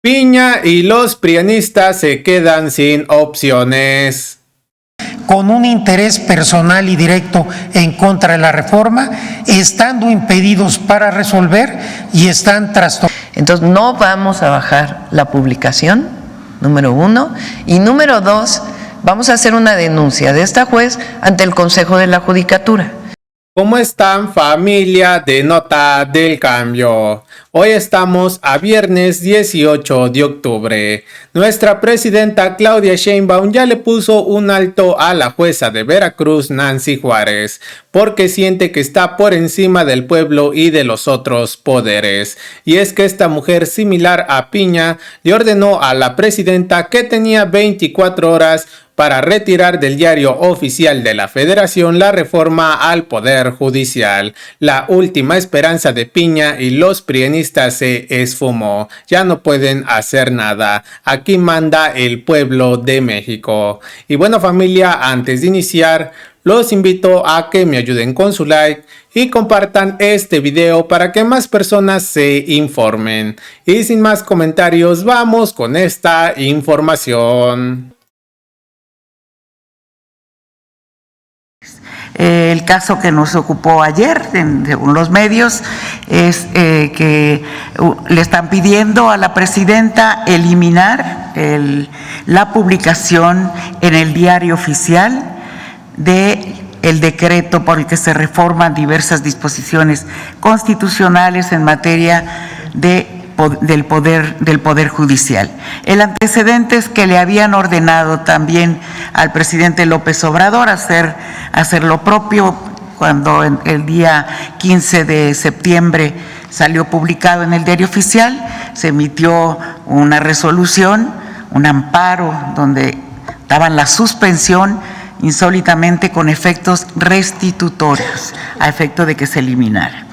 Piña y los prianistas se quedan sin opciones. Con un interés personal y directo en contra de la reforma, estando impedidos para resolver y están trastornados. Entonces no vamos a bajar la publicación, número 1, y número 2, vamos a hacer una denuncia de esta juez ante el Consejo de la Judicatura. ¿Cómo están, familia de Nota del Cambio? Hoy estamos a viernes 18 de octubre. Nuestra presidenta Claudia Sheinbaum ya le puso un alto a la jueza de Veracruz, Nancy Juárez, porque siente que está por encima del pueblo y de los otros poderes. Y es que esta mujer, similar a Piña, le ordenó a la presidenta que tenía 24 horas para retirar del diario oficial de la Federación la reforma al Poder Judicial. La última esperanza de Piña y los prianistas se esfumó. Ya no pueden hacer nada. Aquí manda el pueblo de México. Y bueno, familia, antes de iniciar, los invito a que me ayuden con su like y compartan este video para que más personas se informen. Y sin más comentarios, vamos con esta información. El caso que nos ocupó ayer, según los medios, es que le están pidiendo a la presidenta eliminar la publicación en el diario oficial del decreto por el que se reforman diversas disposiciones constitucionales en materia del Poder Judicial. El antecedente es que le habían ordenado también al presidente López Obrador hacer lo propio cuando el día 15 de septiembre salió publicado en el diario oficial, se emitió una resolución, un amparo donde daban la suspensión insólitamente con efectos restitutorios, a efecto de que se eliminara.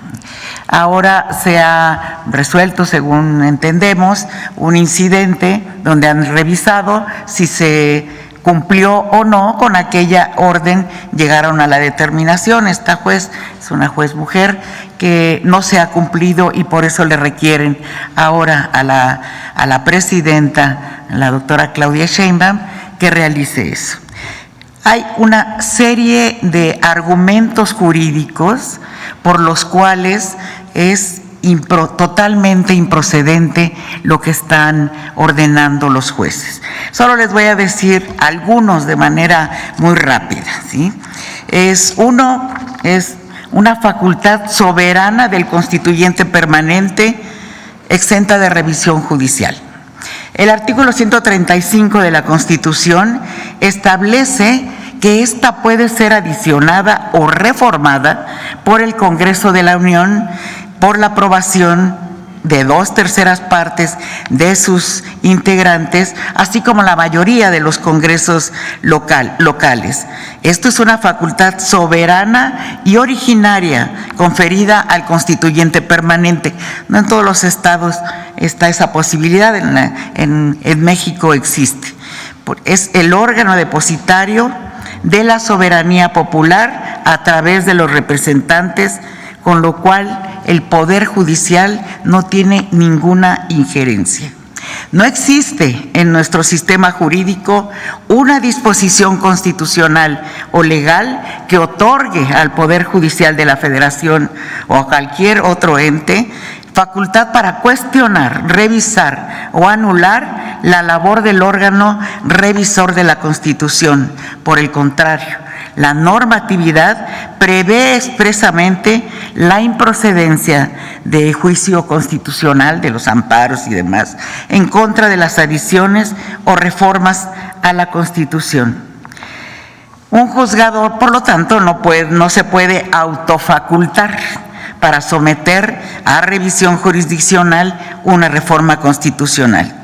Ahora se ha resuelto, según entendemos, un incidente donde han revisado si se cumplió o no con aquella orden, llegaron a la determinación. Esta juez es una juez mujer que no se ha cumplido y por eso le requieren ahora a la presidenta, la doctora Claudia Sheinbaum, que realice eso. Hay una serie de argumentos jurídicos por los cuales es totalmente improcedente lo que están ordenando los jueces. Solo les voy a decir algunos de manera muy rápida, ¿sí? Uno es una facultad soberana del constituyente permanente exenta de revisión judicial. El artículo 135 de la Constitución establece que ésta puede ser adicionada o reformada por el Congreso de la Unión por la aprobación de 2/3 partes de sus integrantes, así como la mayoría de los congresos locales. Esto es una facultad soberana y originaria conferida al constituyente permanente. No en todos los estados está esa posibilidad, en México existe. Es el órgano depositario de la soberanía popular a través de los representantes, con lo cual el Poder Judicial no tiene ninguna injerencia. No existe en nuestro sistema jurídico una disposición constitucional o legal que otorgue al Poder Judicial de la Federación o a cualquier otro ente facultad para cuestionar, revisar o anular la labor del órgano revisor de la Constitución. Por el contrario, la normatividad prevé expresamente la improcedencia de juicio constitucional, de los amparos y demás, en contra de las adiciones o reformas a la Constitución. Un juzgador, por lo tanto, no se puede autofacultar para someter a revisión jurisdiccional una reforma constitucional,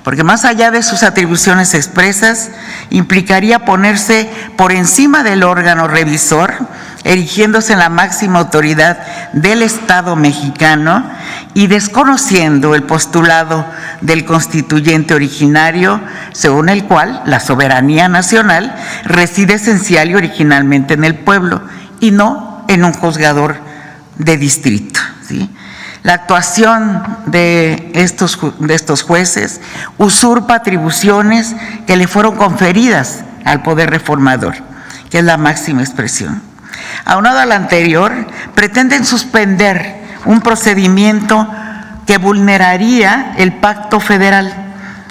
porque más allá de sus atribuciones expresas, implicaría ponerse por encima del órgano revisor, erigiéndose en la máxima autoridad del Estado mexicano y desconociendo el postulado del constituyente originario, según el cual la soberanía nacional reside esencial y originalmente en el pueblo y no en un juzgador de distrito, ¿sí? La actuación de estos jueces usurpa atribuciones que le fueron conferidas al poder reformador, que es la máxima expresión. Aunado a lo anterior, pretenden suspender un procedimiento que vulneraría el pacto federal.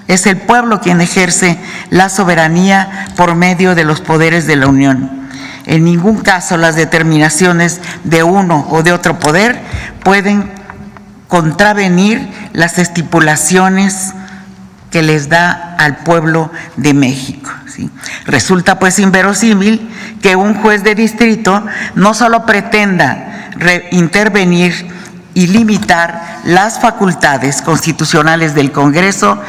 Es el pueblo quien ejerce la soberanía por medio de los poderes de la Unión. En ningún caso las determinaciones de uno o de otro poder pueden contravenir las estipulaciones que les da al pueblo de México, ¿sí? Resulta pues inverosímil que un juez de distrito no solo pretenda intervenir y limitar las facultades constitucionales del Congreso,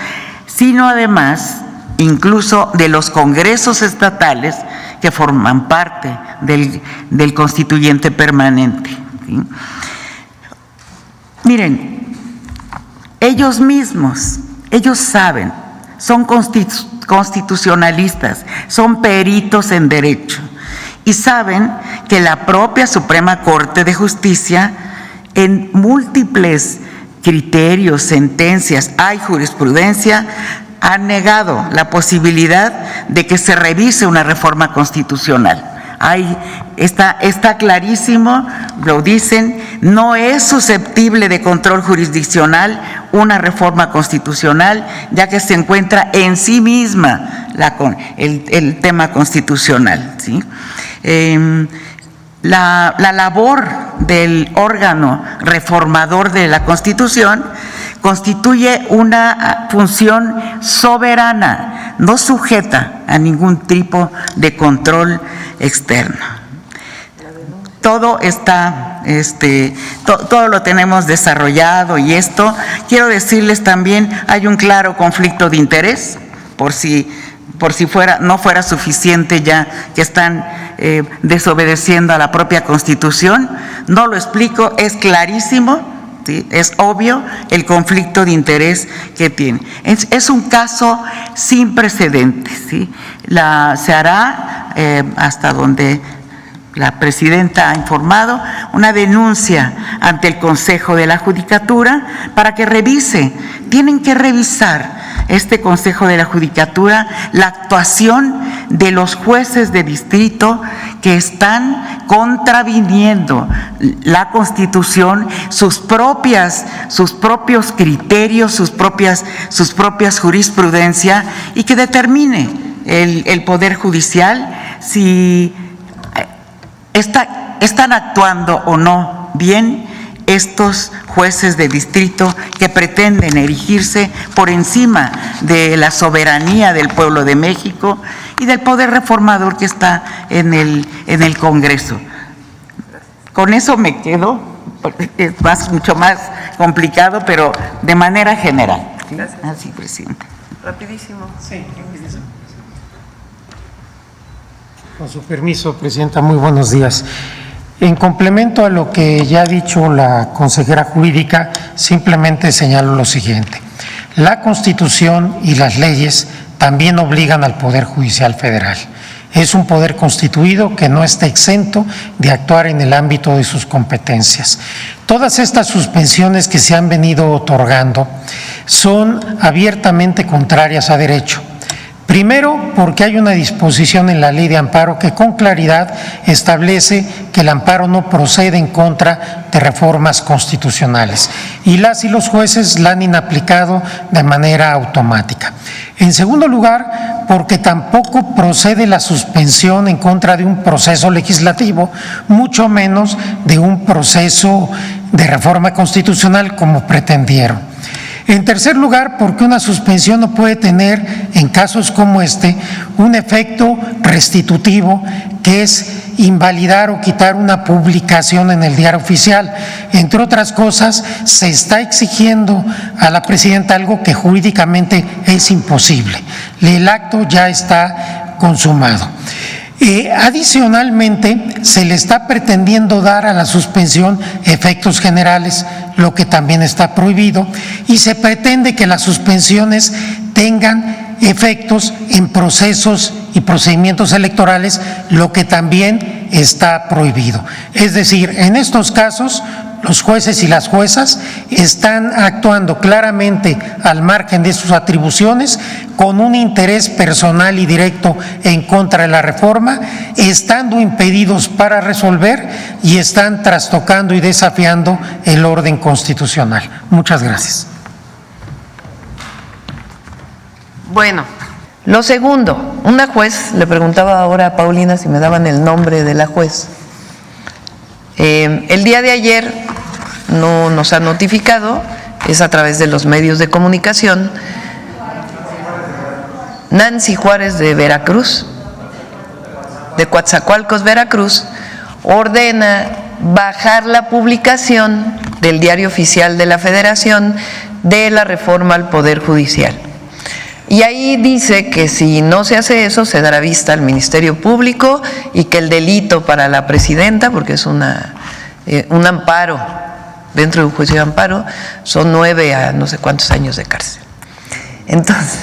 sino además incluso de los congresos estatales que forman parte del constituyente permanente, ¿sí? Miren, ellos mismos, ellos saben, son constitucionalistas, son peritos en derecho y saben que la propia Suprema Corte de Justicia, en múltiples criterios, sentencias, hay jurisprudencia, ha negado la posibilidad de que se revise una reforma constitucional. Está clarísimo, lo dicen, no es susceptible de control jurisdiccional una reforma constitucional, ya que se encuentra en sí misma el tema constitucional, ¿sí? La labor del órgano reformador de la Constitución constituye una función soberana, no sujeta a ningún tipo de control externo. Todo está, todo lo tenemos desarrollado y esto, quiero decirles también, hay un claro conflicto de interés, por si no fuera suficiente ya que están desobedeciendo a la propia Constitución. No lo explico, es clarísimo. ¿Sí? Es obvio el conflicto de interés que tiene. Es un caso sin precedentes, ¿sí? Se hará, hasta donde la presidenta ha informado, una denuncia ante el Consejo de la Judicatura para que revise. Tienen que revisar este Consejo de la Judicatura la actuación de los jueces de distrito que están contraviniendo la Constitución, sus propios criterios, sus propias jurisprudencia, y que determine el Poder Judicial si están actuando o no bien estos jueces de distrito que pretenden erigirse por encima de la soberanía del pueblo de México y del poder reformador que está en el Congreso. Con eso me quedo, es mucho más complicado, pero de manera general. ¿Sí? Así, presidente. Rapidísimo. Sí. Con su permiso, presidenta, muy buenos días. En complemento a lo que ya ha dicho la consejera jurídica, simplemente señalo lo siguiente. La Constitución y las leyes también obligan al Poder Judicial Federal. Es un poder constituido que no está exento de actuar en el ámbito de sus competencias. Todas estas suspensiones que se han venido otorgando son abiertamente contrarias a derecho. Primero, porque hay una disposición en la Ley de Amparo que con claridad establece que el amparo no procede en contra de reformas constitucionales y las y los jueces la han inaplicado de manera automática. En segundo lugar, porque tampoco procede la suspensión en contra de un proceso legislativo, mucho menos de un proceso de reforma constitucional como pretendieron. En tercer lugar, porque una suspensión no puede tener, en casos como este, un efecto restitutivo, que es invalidar o quitar una publicación en el Diario Oficial. Entre otras cosas, se está exigiendo a la presidenta algo que jurídicamente es imposible. El acto ya está consumado. Adicionalmente, se le está pretendiendo dar a la suspensión efectos generales, lo que también está prohibido, y se pretende que las suspensiones tengan efectos en procesos y procedimientos electorales, lo que también está prohibido. Es decir, en estos casos, los jueces y las juezas están actuando claramente al margen de sus atribuciones, con un interés personal y directo en contra de la reforma, estando impedidos para resolver y están trastocando y desafiando el orden constitucional. Muchas gracias. Bueno, lo segundo, una juez, le preguntaba ahora a Paulina si me daban el nombre de la juez. El día de ayer no nos ha notificado, es a través de los medios de comunicación, Nancy Juárez de Veracruz, de Coatzacoalcos, Veracruz, ordena bajar la publicación del Diario Oficial de la Federación de la reforma al Poder Judicial. Y ahí dice que si no se hace eso, se dará vista al Ministerio Público y que el delito para la presidenta, porque es un amparo, dentro de un juicio de amparo, son 9 a no sé cuántos años de cárcel. Entonces,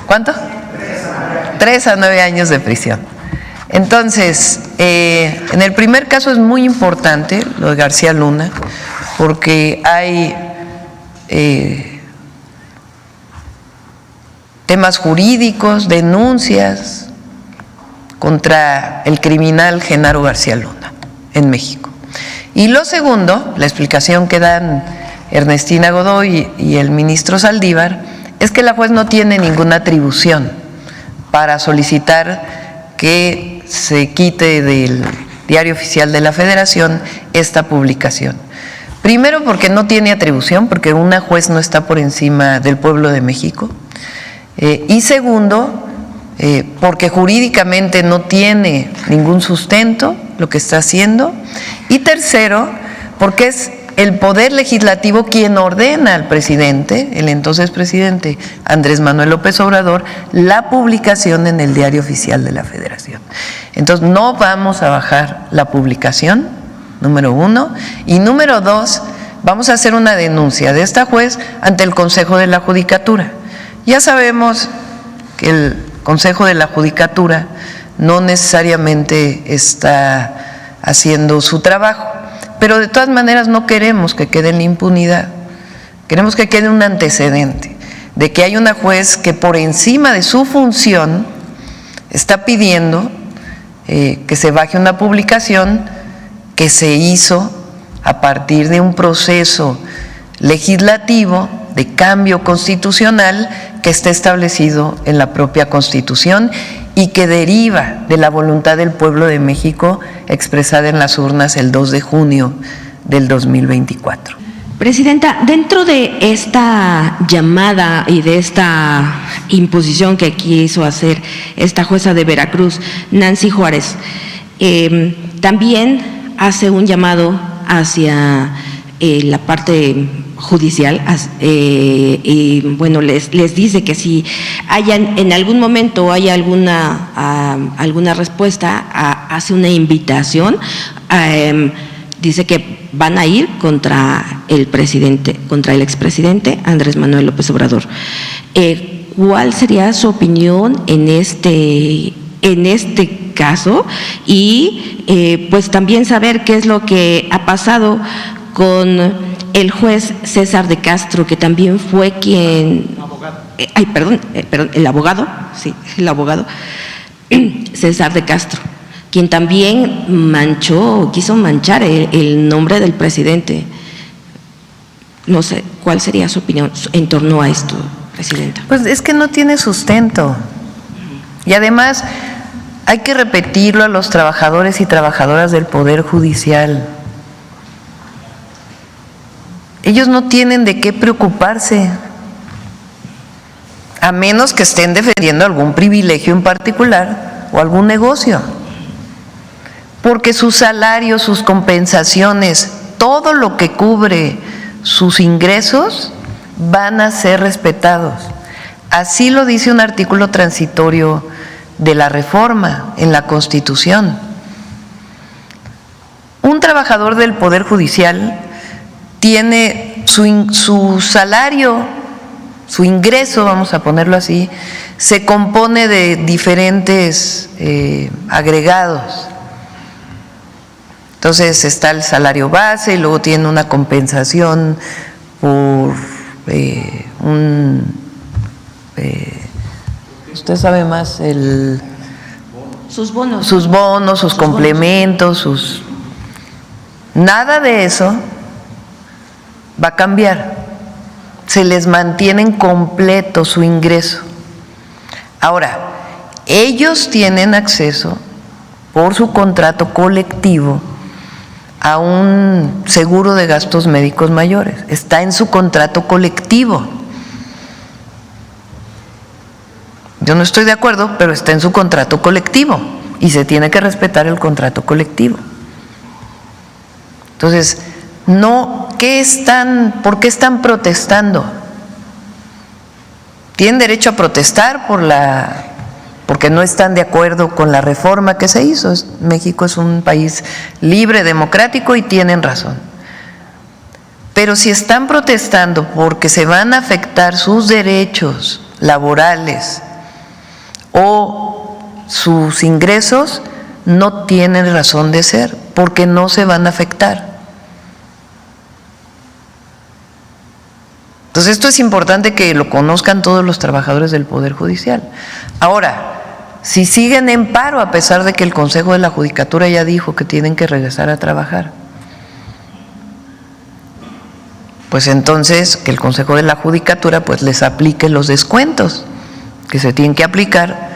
¿cuánto? 3 a 9 años de prisión. Entonces, en el primer caso es muy importante lo de García Luna, porque hay temas jurídicos, denuncias contra el criminal Genaro García Luna en México. Y lo segundo, la explicación que dan Ernestina Godoy y el ministro Saldívar, es que la juez no tiene ninguna atribución para solicitar que se quite del Diario Oficial de la Federación esta publicación. Primero, porque no tiene atribución, porque una juez no está por encima del pueblo de México. Y segundo, porque jurídicamente no tiene ningún sustento lo que está haciendo. Y tercero, porque es el Poder Legislativo quien ordena al presidente, el entonces presidente Andrés Manuel López Obrador, la publicación en el Diario Oficial de la Federación. Entonces, no vamos a bajar la publicación, número 1, y número 2, vamos a hacer una denuncia de esta juez ante el Consejo de la Judicatura. Ya sabemos que el Consejo de la Judicatura no necesariamente está haciendo su trabajo, pero de todas maneras no queremos que quede en la impunidad, queremos que quede un antecedente de que hay una juez que por encima de su función está pidiendo que se baje una publicación que se hizo a partir de un proceso legislativo de cambio constitucional que está establecido en la propia Constitución y que deriva de la voluntad del pueblo de México expresada en las urnas el 2 de junio del 2024. Presidenta, dentro de esta llamada y de esta imposición que quiso hacer esta jueza de Veracruz, Nancy Juárez, también hace un llamado hacia la parte judicial, y bueno, les dice que si en algún momento hay alguna respuesta, hace una invitación, dice que van a ir contra el expresidente Andrés Manuel López Obrador. ¿Cuál sería su opinión en este caso? Y pues también saber qué es lo que ha pasado con el juez César de Castro, que también fue quien… el abogado César de Castro, quien también quiso manchar el nombre del presidente. No sé, ¿cuál sería su opinión en torno a esto, Presidenta? Pues es que no tiene sustento. Y además hay que repetirlo a los trabajadores y trabajadoras del Poder Judicial. Ellos no tienen de qué preocuparse, a menos que estén defendiendo algún privilegio en particular o algún negocio, porque sus salarios, sus compensaciones, todo lo que cubre sus ingresos van a ser respetados. Así lo dice un artículo transitorio de la reforma en la Constitución. Un trabajador del Poder Judicial tiene su salario, su ingreso, vamos a ponerlo así, se compone de diferentes agregados. Entonces está el salario base y luego tiene una compensación por usted sabe más, Sus bonos. sus bonos, sus complementos, sus... Nada de eso va a cambiar. Se les mantiene completo su ingreso. Ahora, ellos tienen acceso por su contrato colectivo a un seguro de gastos médicos mayores. Está en su contrato colectivo. Yo no estoy de acuerdo, pero está en su contrato colectivo y se tiene que respetar el contrato colectivo. Entonces, ¿por qué están protestando? Tienen derecho a protestar porque no están de acuerdo con la reforma que se hizo. México es un país libre, democrático y tienen razón. Pero si están protestando porque se van a afectar sus derechos laborales o sus ingresos, no tienen razón de ser, porque no se van a afectar. Entonces esto es importante que lo conozcan todos los trabajadores del Poder Judicial. Ahora, si siguen en paro a pesar de que el Consejo de la Judicatura ya dijo que tienen que regresar a trabajar, pues entonces que el Consejo de la Judicatura pues les aplique los descuentos que se tienen que aplicar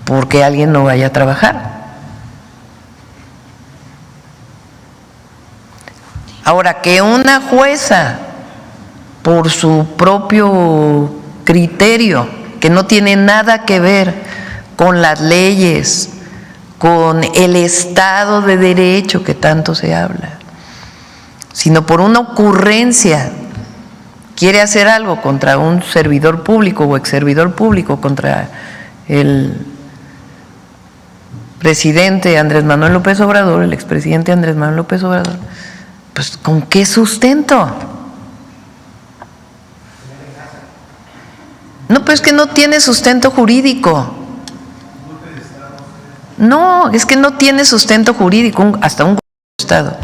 porque alguien no vaya a trabajar. Ahora, que una jueza, por su propio criterio, que no tiene nada que ver con las leyes, con el Estado de Derecho que tanto se habla, sino por una ocurrencia, quiere hacer algo contra un servidor público o exservidor público, contra el presidente Andrés Manuel López Obrador, el expresidente Andrés Manuel López Obrador, pues ¿con qué sustento? No, pues es que no tiene sustento jurídico. No, es que no tiene sustento jurídico, hasta un Estado.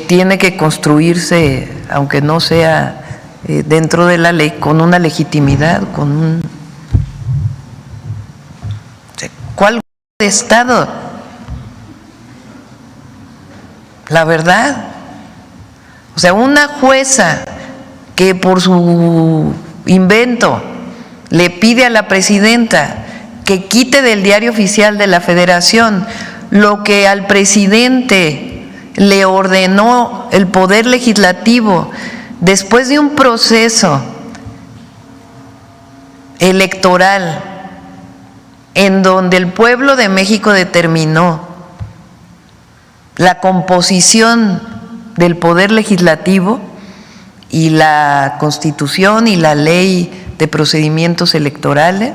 Tiene que construirse, aunque no sea dentro de la ley, con una legitimidad, con un... ¿Cuál Estado? La verdad. O sea, una jueza que por su invento le pide a la presidenta que quite del Diario Oficial de la Federación lo que al presidente le ordenó el Poder Legislativo después de un proceso electoral en donde el pueblo de México determinó la composición del Poder Legislativo y la Constitución y la Ley de Procedimientos Electorales.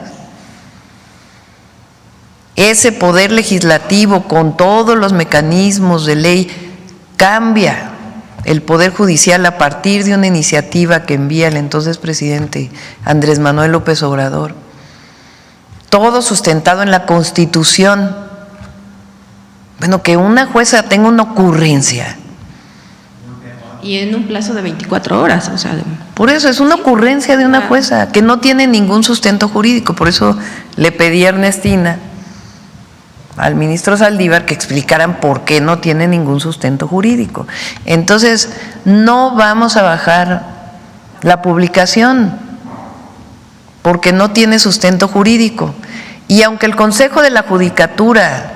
Ese Poder Legislativo, con todos los mecanismos de ley, cambia el Poder Judicial a partir de una iniciativa que envía el entonces presidente Andrés Manuel López Obrador, todo sustentado en la Constitución. Bueno, que una jueza tenga una ocurrencia. Y en un plazo de 24 horas, o sea... Por eso es una ocurrencia de una jueza que no tiene ningún sustento jurídico. Por eso le pedí a Ernestina, al ministro Saldívar, que explicaran por qué no tiene ningún sustento jurídico. Entonces, no vamos a bajar la publicación porque no tiene sustento jurídico. Y aunque el Consejo de la Judicatura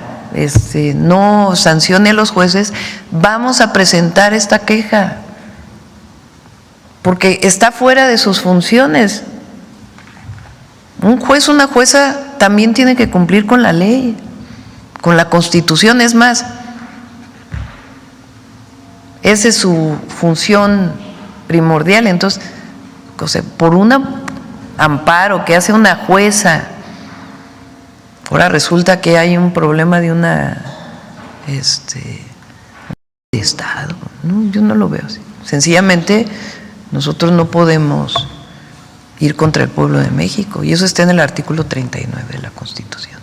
no sancione a los jueces, vamos a presentar esta queja porque está fuera de sus funciones. Un juez, una jueza también tiene que cumplir con la ley, con la Constitución. Es más, esa es su función primordial. Entonces, por un amparo que hace una jueza, ahora resulta que hay un problema de una de Estado. No, yo no lo veo así. Sencillamente nosotros no podemos ir contra el pueblo de México, y eso está en el artículo 39 de la Constitución.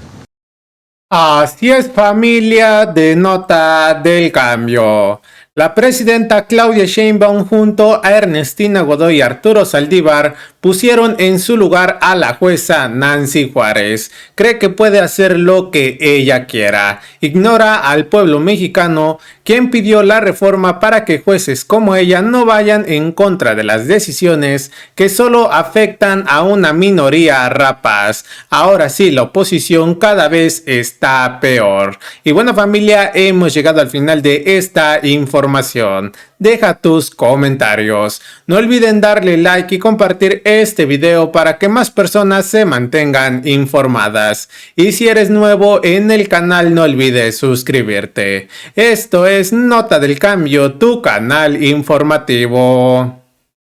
Así es, familia de Nota del Cambio. La presidenta Claudia Sheinbaum junto a Ernestina Godoy y Arturo Saldívar pusieron en su lugar a la jueza Nancy Juárez. Cree que puede hacer lo que ella quiera. Ignora al pueblo mexicano, quien pidió la reforma para que jueces como ella no vayan en contra de las decisiones que solo afectan a una minoría rapaz. Ahora sí, la oposición cada vez está peor. Y bueno, familia, hemos llegado al final de esta información. Deja tus comentarios. No olviden darle like y compartir este video para que más personas se mantengan informadas. Y si eres nuevo en el canal, no olvides suscribirte. Esto es Nota del Cambio, tu canal informativo.